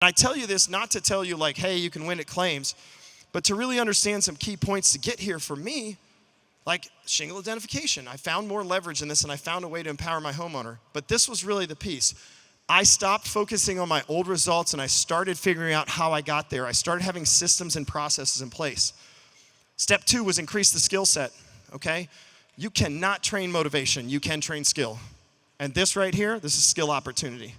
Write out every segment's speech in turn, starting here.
I tell you this not to tell you like, hey, you can win at claims, but to really understand some key points to get here for me, like shingle identification. I found more leverage in this and I found a way to empower my homeowner. But this was really the piece. I stopped focusing on my old results and I started figuring out how I got there. I started having systems and processes in place. Step 2 was increase the skill set, okay? You cannot train motivation, you can train skill. And this right here, this is skill opportunity.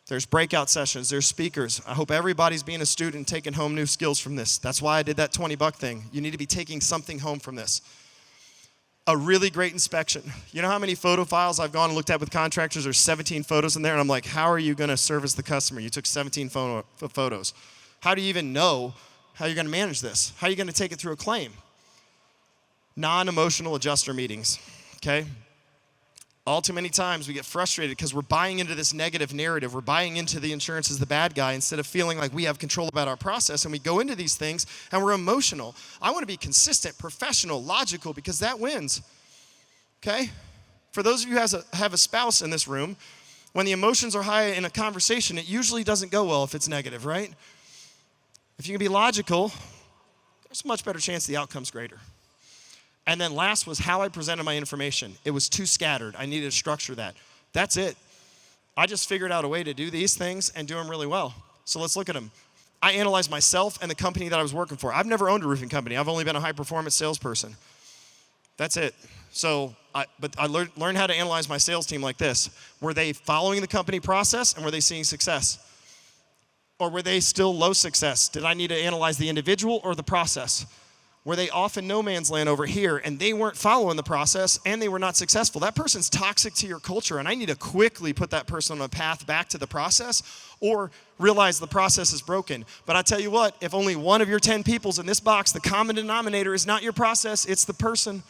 There's breakout sessions, there's speakers. I hope everybody's being a student and taking home new skills from this. That's why I did that $20 thing. You need to be taking something home from this. A really great inspection. You know how many photo files I've gone and looked at with contractors? There's 17 photos in there, and I'm like, how are you gonna service the customer? You took 17 photos. How do you even know how you're gonna manage this? How are you gonna take it through a claim? Non-emotional adjuster meetings, okay? All too many times we get frustrated because we're buying into this negative narrative. We're buying into the insurance as the bad guy instead of feeling like we have control about our process, and we go into these things and we're emotional. I want to be consistent, professional, logical, because that wins, okay? For those of you who have a spouse in this room, when the emotions are high in a conversation, it usually doesn't go well if it's negative, right? If you can be logical, there's a much better chance the outcome's greater. And then last was how I presented my information. It was too scattered. I needed to structure that. That's it. I just figured out a way to do these things and do them really well. So let's look at them. I analyzed myself and the company that I was working for. I've never owned a roofing company. I've only been a high-performance salesperson. That's it. So, but I learned how to analyze my sales team like this. Were they following the company process and were they seeing success? Or were they still low success? Did I need to analyze the individual or the process? Were they off in no man's land over here and they weren't following the process and they were not successful? That person's toxic to your culture, and I need to quickly put that person on a path back to the process or realize the process is broken. But I tell you what, if only one of your 10 people's in this box, the common denominator is not your process, it's the person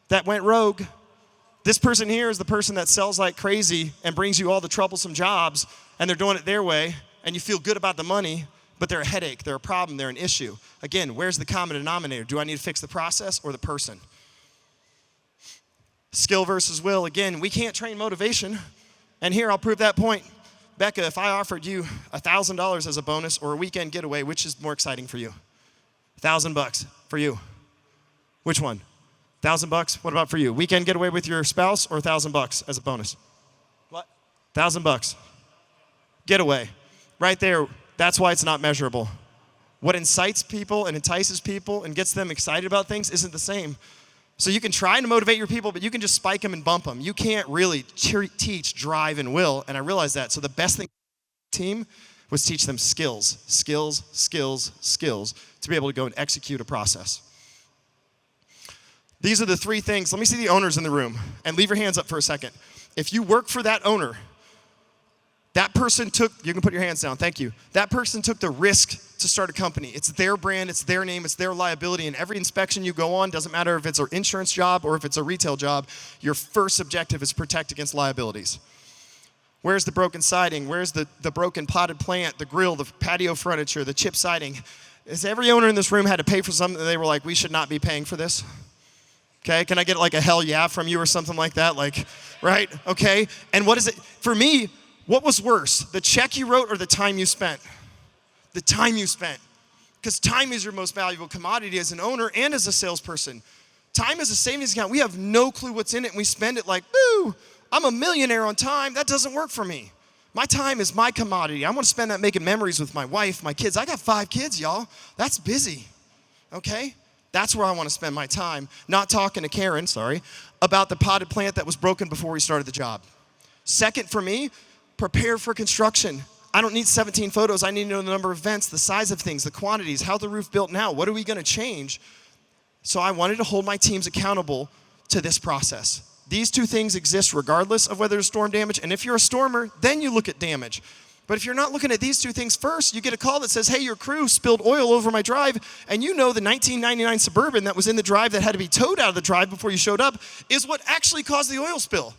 that went rogue. This person here is the person that sells like crazy and brings you all the troublesome jobs, and they're doing it their way, and you feel good about the money, but they're a headache, they're a problem, they're an issue. Again, where's the common denominator? Do I need to fix the process or the person? Skill versus will. Again, we can't train motivation. And here, I'll prove that point. Becca, if I offered you $1,000 as a bonus or a weekend getaway, which is more exciting for you? $1,000 for you. Which one? $1,000? What about for you? Weekend getaway with your spouse or $1,000 as a bonus? What? $1,000. Getaway. Right there. That's why it's not measurable. What incites people and entices people and gets them excited about things isn't the same. So you can try to motivate your people, but you can just spike them and bump them. You can't really teach drive and will, and I realized that. So the best thing for the team was teach them skills, to be able to go and execute a process. These are the 3 things. Let me see the owners in the room, and leave your hands up for a second. If you work for that owner, that person took, you can put your hands down, thank you. That person took the risk to start a company. It's their brand, it's their name, it's their liability, and every inspection you go on, doesn't matter if it's an insurance job or if it's a retail job, your first objective is protect against liabilities. Where's the broken siding? Where's the broken potted plant, the grill, the patio furniture, the chip siding? Has every owner in this room had to pay for something that they were like, we should not be paying for this? Okay, can I get like a hell yeah from you or something like that? Like, right, okay? And what is it, for me, what was worse, the check you wrote or the time you spent? The time you spent. Because time is your most valuable commodity as an owner and as a salesperson. Time is a savings account. We have no clue what's in it, and we spend it like, boo, I'm a millionaire on time. That doesn't work for me. My time is my commodity. I want to spend that making memories with my wife, my kids. I got 5 kids, y'all. That's busy, okay? That's where I want to spend my time, not talking to Karen, about the potted plant that was broken before we started the job. Second for me, prepare for construction. I don't need 17 photos. I need to know the number of vents, the size of things, the quantities, how the roof built now. What are we going to change? So I wanted to hold my teams accountable to this process. These 2 things exist regardless of whether there's storm damage. And if you're a stormer, then you look at damage. But if you're not looking at these 2 things first, you get a call that says, hey, your crew spilled oil over my drive, and you know the 1999 Suburban that was in the drive that had to be towed out of the drive before you showed up is what actually caused the oil spill.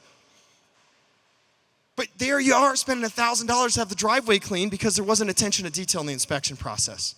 But there you are spending $1,000 to have the driveway cleaned because there wasn't attention to detail in the inspection process.